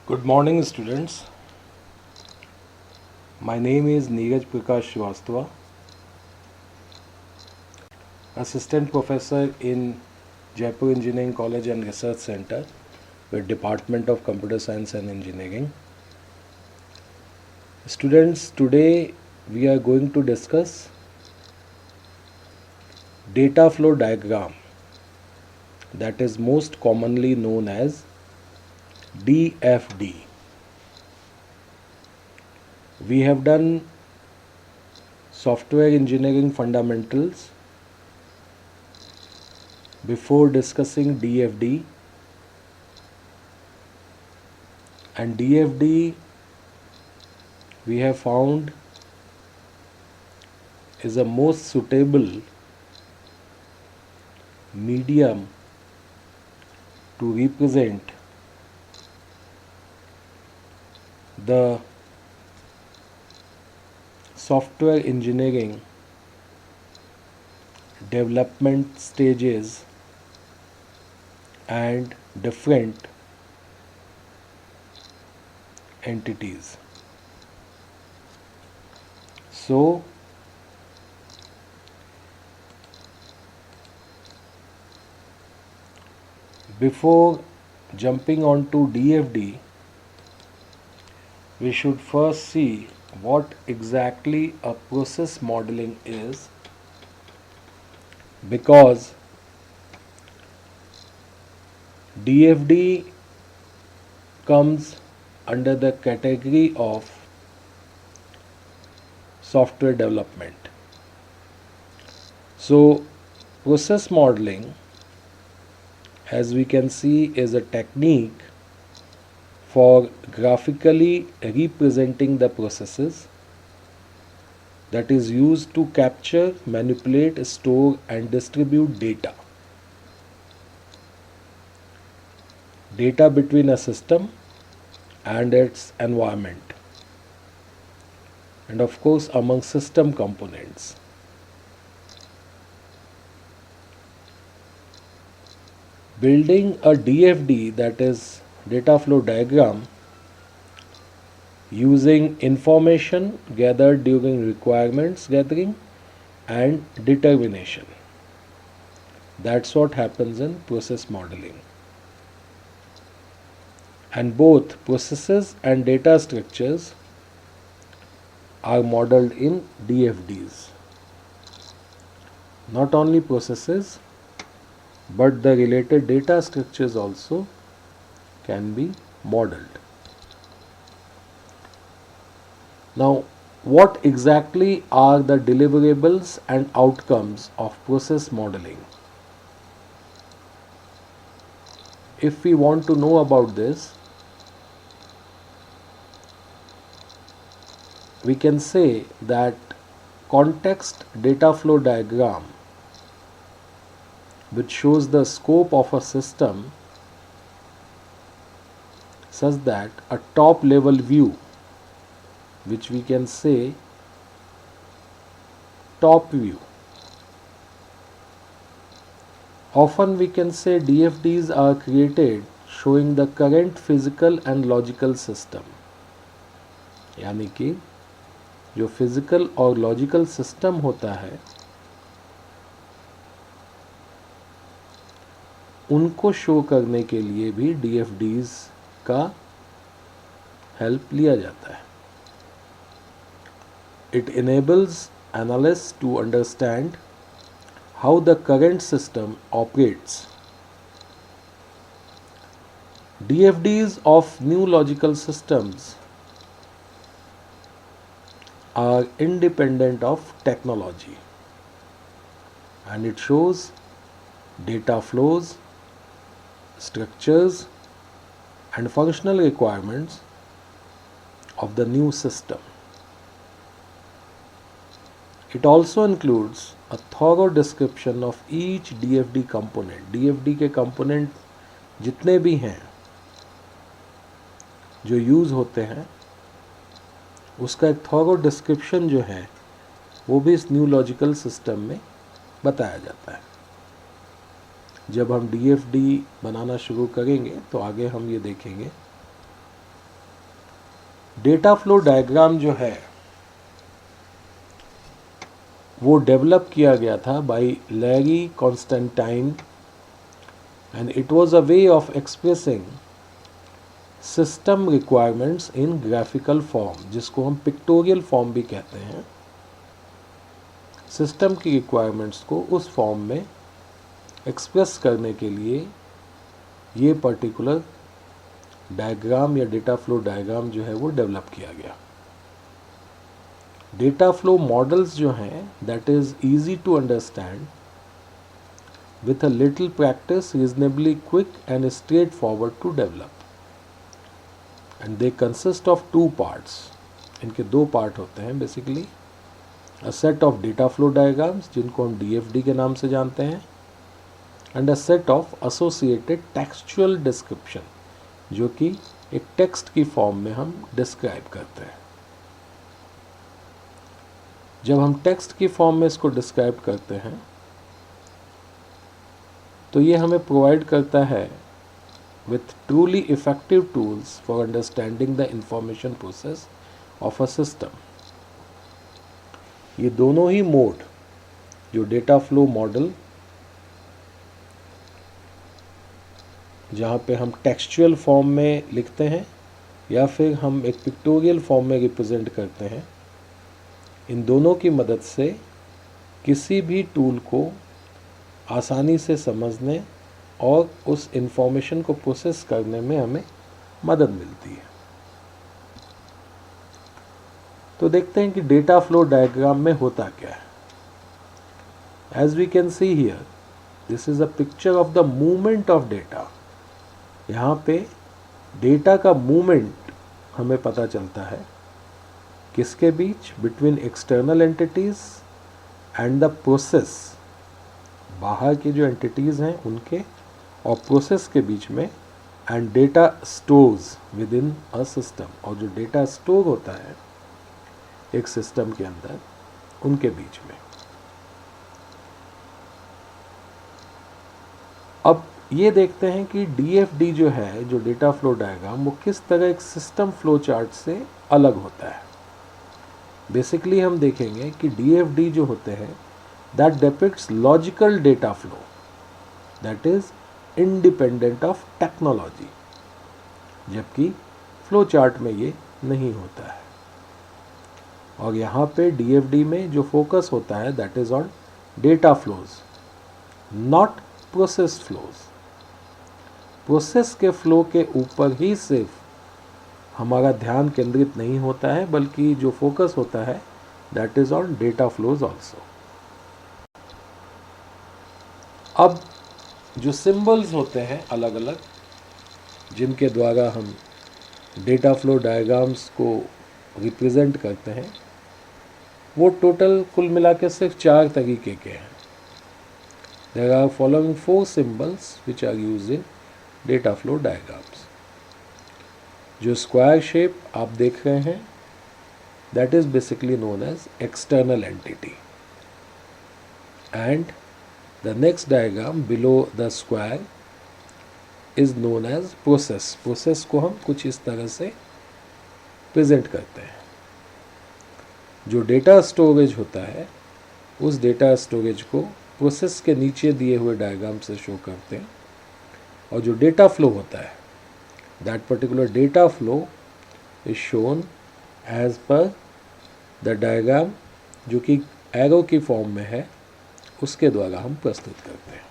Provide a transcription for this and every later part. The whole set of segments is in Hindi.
Good morning, students. My name is Neeraj Prakash Srivastava, Assistant Professor in Jaipur Engineering College and Research Center with Department of Computer Science and Engineering. Students, today we are going to discuss data flow diagram, that is most commonly known as DFD. We have done software engineering fundamentals before discussing DFD, and DFD we have found is a most suitable medium to represent the software engineering development stages and different entities. So, before jumping on to DFD, we should first see what exactly a process modeling is, because DFD comes under the category of software development. So, process modeling, as we can see, is a technique for graphically representing the processes that is used to capture, manipulate, store, and distribute data between a system and its environment, and of course among system components. Building a DFD, that is data flow diagram, using information gathered during requirements gathering and determination. That's what happens in process modeling. And both processes and data structures are modeled in DFDs. Not only processes, but the related data structures also can be modeled. Now, what exactly are the deliverables and outcomes of process modeling? If we want to know about this, we can say that context data flow diagram, which shows the scope of a system, such that a top level view, which we can say top view. Often we can say DFDs are created showing the current physical and logical system, यानी कि जो फिजिकल और लॉजिकल सिस्टम होता है उनको शो करने के लिए भी DFDs का हेल्प लिया जाता है. It enables analysts to understand how the current system operates. DFDs of new logical systems are independent of technology, and it shows data flows, structures, and functional requirements of the new system. It also includes a thorough description of each DFD component. DFD के component जितने भी हैं जो यूज़ होते हैं, उसका एक थॉरो डिस्क्रिप्शन जो है वो भी इस न्यू लॉजिकल सिस्टम में बताया जाता है. जब हम DFD बनाना शुरू करेंगे तो आगे हम ये देखेंगे डेटा फ्लो डायग्राम जो है वो डेवलप किया गया था by Larry Constantine and it was a way of expressing system requirements in graphical form, जिसको हम पिक्टोरियल फॉर्म भी कहते हैं। सिस्टम की रिक्वायरमेंट्स को उस फॉर्म में एक्सप्रेस करने के लिए ये पर्टिकुलर डायग्राम या डेटा फ्लो डायग्राम जो है वो डेवलप किया गया। डेटा फ्लो मॉडल्स जो हैं that is easy to understand with a little practice, reasonably quick and straightforward to develop, and they consist of two parts. इनके दो पार्ट होते हैं basically, a set of data flow diagrams जिनको हम DFD के नाम से जानते हैं, and a set of associated textual description जो कि एक टेक्स्ट की फॉर्म में हम डिस्क्राइब करते हैं। जब हम टेक्स्ट की फॉर्म में इसको डिस्क्राइब करते हैं तो ये हमें प्रोवाइड करता है with truly effective tools for understanding the information process of a system. ये दोनों ही मोड जो डेटा फ्लो मॉडल जहाँ पे हम टेक्सचुअल फॉर्म में लिखते हैं या फिर हम एक पिक्टोरियल फॉर्म में रिप्रेजेंट करते हैं, इन दोनों की मदद से किसी भी टूल को आसानी से समझने और उस इंफॉर्मेशन को प्रोसेस करने में हमें मदद मिलती है। तो देखते हैं कि डेटा फ्लो डायग्राम में होता क्या है। As we can see here, this is a picture of the movement of data. यहाँ पे डेटा का मूवमेंट हमें पता चलता है किसके बीच, between external entities and the process, बाहर की जो एंटिटीज़ हैं उनके और प्रोसेस के बीच में, and data stores with in a system, और जो डेटा स्टोर होता है एक सिस्टम के अंदर उनके बीच में। अब ये देखते हैं कि DFD जो है, जो डेटा फ्लो डायग्राम, वो किस तरह एक सिस्टम फ्लो चार्ट से अलग होता है। बेसिकली हम देखेंगे कि DFD जो होते हैं that depicts logical data flow that is independent of technology, जबकि फ्लो चार्ट में ये नहीं होता है। और यहाँ पे DFD में जो फोकस होता है that is on data flows, not process flows. Process के फ्लो के ऊपर ही सिर्फ हमारा ध्यान केंद्रित नहीं होता है, बल्कि जो फोकस होता है that is on data flows also. अब जो सिंबल्स होते हैं अलग अलग जिनके द्वारा हम डेटा फ्लो डायग्राम्स को रिप्रेजेंट करते हैं, वो टोटल कुल मिला के सिर्फ 4 तरीके के हैं। There are following 4 symbols which are used in data flow diagrams. जो स्क्वायर शेप आप देख रहे हैं that is basically known as external entity, and the next diagram below the square is known as process। Process को हम कुछ इस तरह से प्रेजेंट करते हैं। जो डेटा स्टोरेज होता है उस डेटा स्टोरेज को प्रोसेस के नीचे दिए हुए डायग्राम से शो करते हैं, और जो डेटा फ्लो होता है that particular data flow is shown as per the diagram जो कि एरो की फॉर्म में है, उसके द्वारा हम प्रस्तुत करते हैं।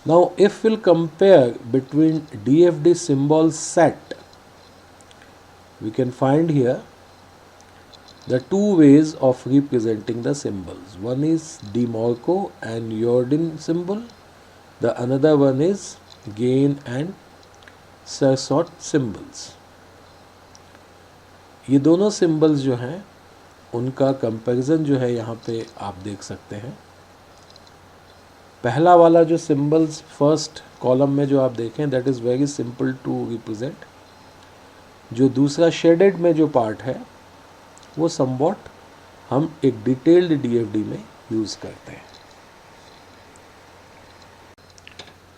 Now if will compare between DFD symbol set, we can find here the two ways of representing the symbols. One is De Morco and Jordan symbol, the another one is Gain and Sersot symbols. ये दोनों सिंबल्स जो हैं उनका कंपैरिजन जो है यहाँ पे आप देख सकते हैं। पहला वाला जो सिंबल्स फर्स्ट कॉलम में जो आप देखें that is very simple to represent. जो दूसरा शेडेड में जो पार्ट है वो समवॉट हम एक डिटेल्ड DFD में यूज़ करते हैं।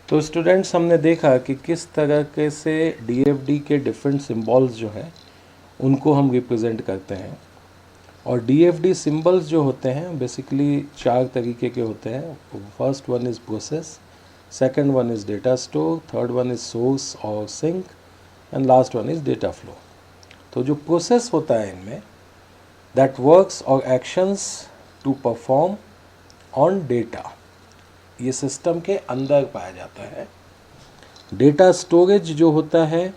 तो स्टूडेंट्स हमने देखा कि किस तरह के से डीएफडी के डिफरेंट सिंबल्स जो हैं उनको हम रिप्रेजेंट करते हैं। और डीएफडी सिंबल्स जो होते हैं बेसिकली 4 तरीके के होते हैं। First one is process, second one is data store, third one is source और sink and last one is data flow. तो जो प्रोसेस होता है इनमें, दैट वर्क्स और actions to perform on data, ये सिस्टम के अंदर पाया जाता है। डेटा स्टोरेज जो होता है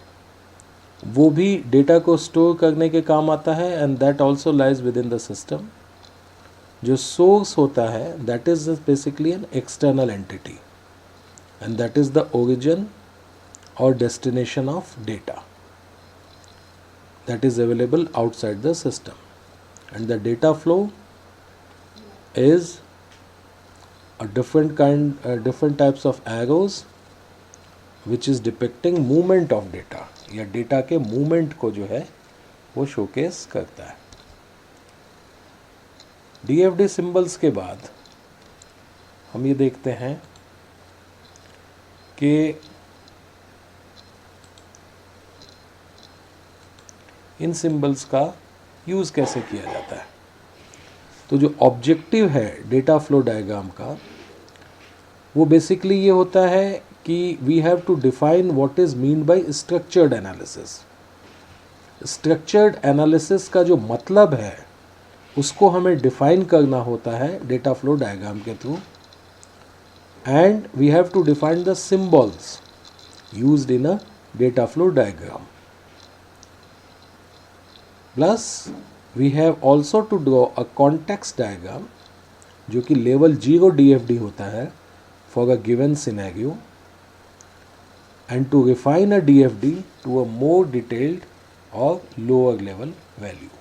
वो भी डेटा को स्टोर करने के काम आता है and that also lies within the system. जो सोर्स होता है that is basically an external entity and that is the origin और destination of data that is available outside the system. And the data flow is a different types of arrows which is depicting movement of data, या डेटा के मूवमेंट को जो है वो शोकेस करता है। डीएफडी सिंबल्स के बाद हम ये देखते हैं कि इन सिंबल्स का यूज़ कैसे किया जाता है। तो जो ऑब्जेक्टिव है डेटा फ्लो डायग्राम का वो बेसिकली ये होता है कि we have to define what is mean by structured analysis. Structured analysis का जो मतलब है उसको हमें डिफाइन करना होता है डेटा फ्लो डायग्राम के through, and we have to define the symbols used in a data flow diagram. Plus we have also to draw a context diagram जो कि लेवल 0 DFD होता है for a given scenario, and to refine a DFD to a more detailed or lower level value.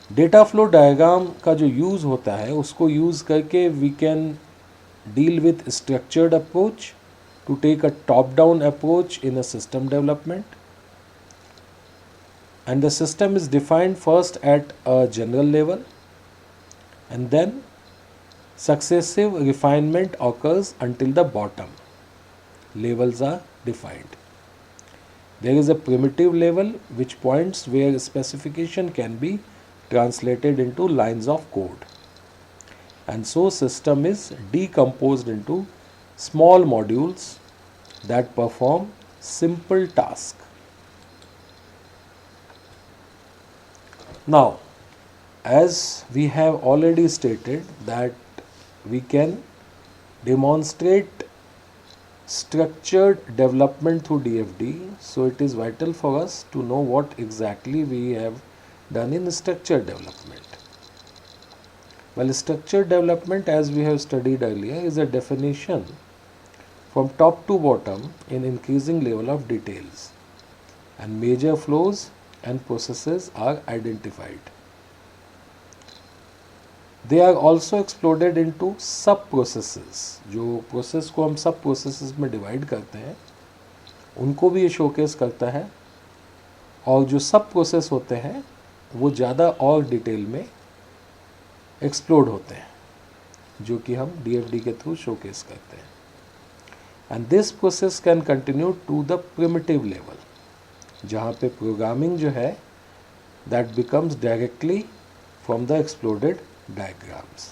Data flow diagram का जो यूज़ होता है उसको यूज़ करके we can deal with structured approach to take a top-down approach in a system development, and the system is defined first at a general level and then successive refinement occurs until the bottom levels are defined. There is a primitive level which points where specification can be translated into lines of code, and so system is decomposed into small modules that perform simple tasks. Now, as we have already stated that we can demonstrate structured development through DFD, so it is vital for us to know what exactly we have done in structured development. Well, structured development, as we have studied earlier, is a definition from top to bottom in increasing level of details, and major flows and processes are identified. They are also exploded into sub processes. जो प्रोसेस को हम सब प्रोसेसेस में डिवाइड करते हैं उनको भी ये शोकेस करता है, और जो सब प्रोसेस होते हैं वो ज़्यादा और डिटेल में एक्सप्लोड होते हैं जो कि हम DFD के थ्रू शोकेस करते हैं। And this process can continue to the primitive level, जहाँ पे प्रोग्रामिंग जो है that becomes directly from the exploded diagrams.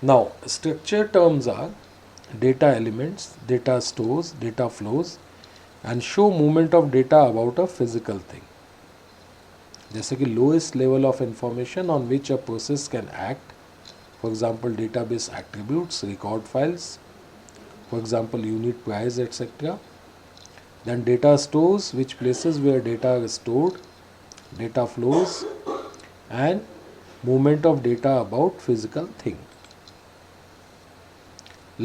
Now, structure terms are data elements, data stores, data flows, and show movement of data about a physical thing. जैसे कि lowest level of information on which a process can act, for example database attributes, record files, for example unit price, etc. Then data stores, which places where data is stored, data flows, and movement of data about physical thing.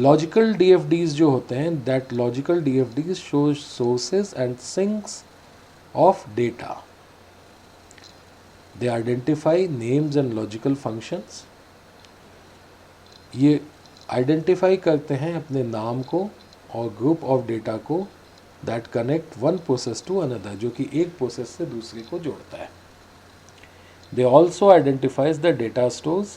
Logical DFDs जो होते हैं, that logical DFDs show sources and sinks of data. They identify names and logical functions. ये आइडेंटिफाई करते हैं अपने नाम को और ग्रुप ऑफ डेटा को that connect one process to another, जो कि एक प्रोसेस से दूसरे को जोड़ता है। They also identifies the data stores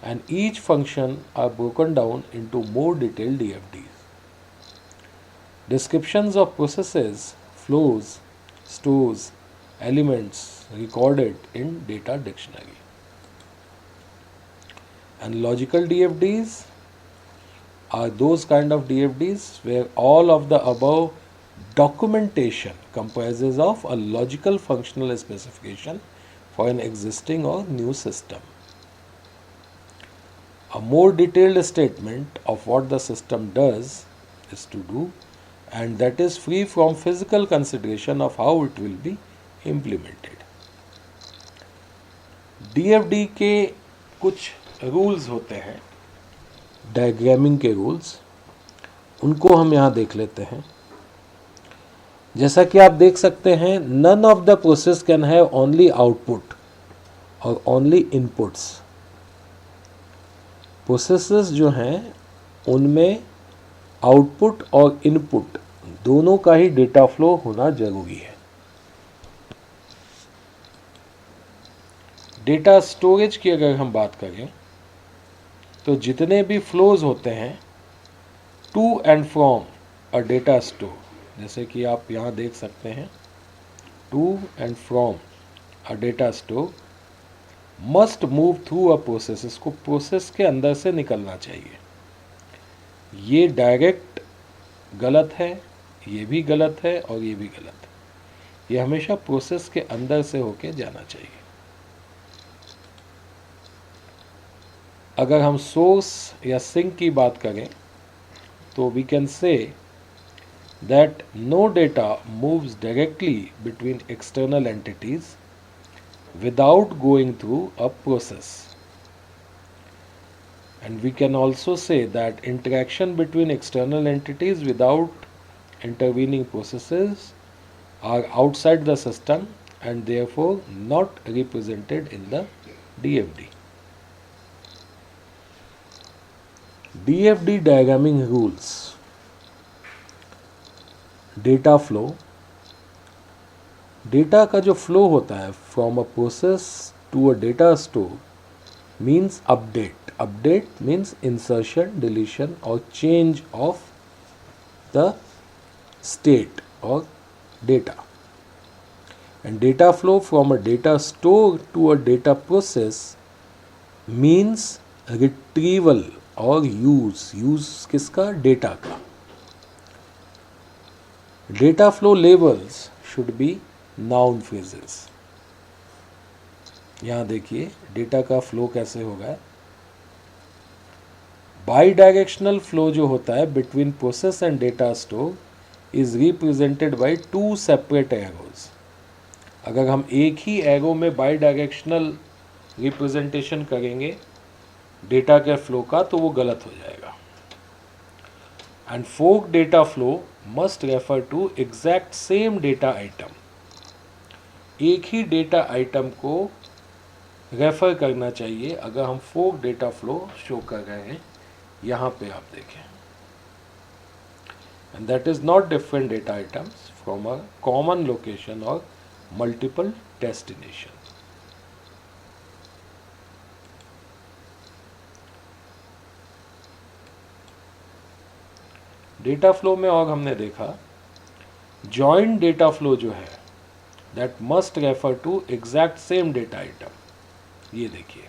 and each function are broken down into more detailed DFDs. Descriptions of processes, flows, stores, elements recorded in data dictionary. And logical DFDs are those kind of DFDs where all of the above documentation comprises of a logical functional specification for an existing or new system. A more detailed statement of what the system does is to do, and that is free from physical consideration of how it will be implemented. DFD के कुछ रूल्स होते हैं, डायग्रामिंग के रूल्स, उनको हम यहाँ देख लेते हैं. जैसा कि आप देख सकते हैं, none of the process can have only output और ओनली इनपुट्स. प्रोसेसेस जो हैं उनमें आउटपुट और इनपुट दोनों का ही डेटा फ्लो होना जरूरी है. डेटा स्टोरेज की अगर हम बात करें तो जितने भी फ्लोज होते हैं to and from a data store, जैसे कि आप यहाँ देख सकते हैं, to and from a data store must move through a process. इसको प्रोसेस के अंदर से निकलना चाहिए. ये डायरेक्ट गलत है, ये भी गलत है और ये भी गलत है. ये हमेशा प्रोसेस के अंदर से होके जाना चाहिए. अगर हम सोर्स या सिंक की बात करें तो we can say that no data moves directly between external entities without going through a process. And we can also say that interaction between external entities without intervening processes are outside the system and therefore not represented in the DFD. DFD diagramming rules. Data flow. Data का जो फ्लो होता है from a process to a data store means update. Update means insertion, deletion और चेंज ऑफ द स्टेट और data. And data flow from a data store to a data process means retrieval और यूज किसका? डेटा का. Data flow levels should be noun phrases. यहां देखिए डेटा का फ्लो कैसे होगा. बाई डायरेक्शनल फ्लो जो होता है between process and data store is represented by two separate arrows. अगर हम एक ही एरो में बाई डायरेक्शनल रिप्रेजेंटेशन करेंगे डेटा के फ्लो का तो वो गलत हो जाएगा. And fork data flow must refer to exact same data item. एक ही डेटा आइटम को रेफर करना चाहिए अगर हम फोर्क डेटा फ्लो शो कर रहे हैं. यहाँ पे आप देखें, and that is not different data items from a common location और मल्टीपल डेस्टिनेशन. डेटा फ्लो में और हमने देखा जॉइंट डेटा फ्लो जो है that must refer to exact same data item. ये देखिए,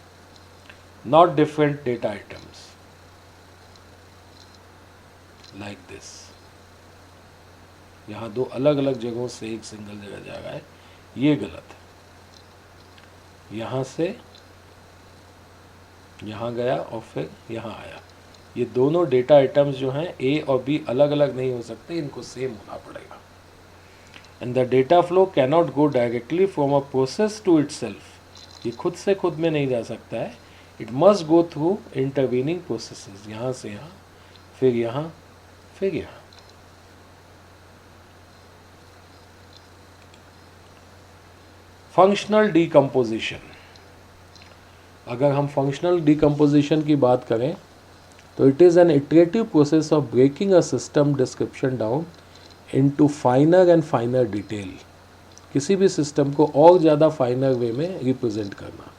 not different data items like this. यहाँ दो अलग अलग जगहों से एक सिंगल जगह जा रहा है, ये गलत है. यहाँ से यहाँ गया और फिर यहाँ आया. ये दोनों डेटा आइटम्स जो हैं ए और बी अलग अलग नहीं हो सकते, इनको सेम होना पड़ेगा. And the data flow cannot go directly from a process to itself. ये खुद से खुद में नहीं जा सकता है. It must go through intervening processes. यहाँ से यहाँ, फिर यहाँ, फिर यहाँ. Functional decomposition. अगर हम functional decomposition की बात करें तो it is an iterative process of breaking a system description down into finer and finer detail. किसी भी सिस्टम को और ज़्यादा फाइनर वे में रिप्रेजेंट करना.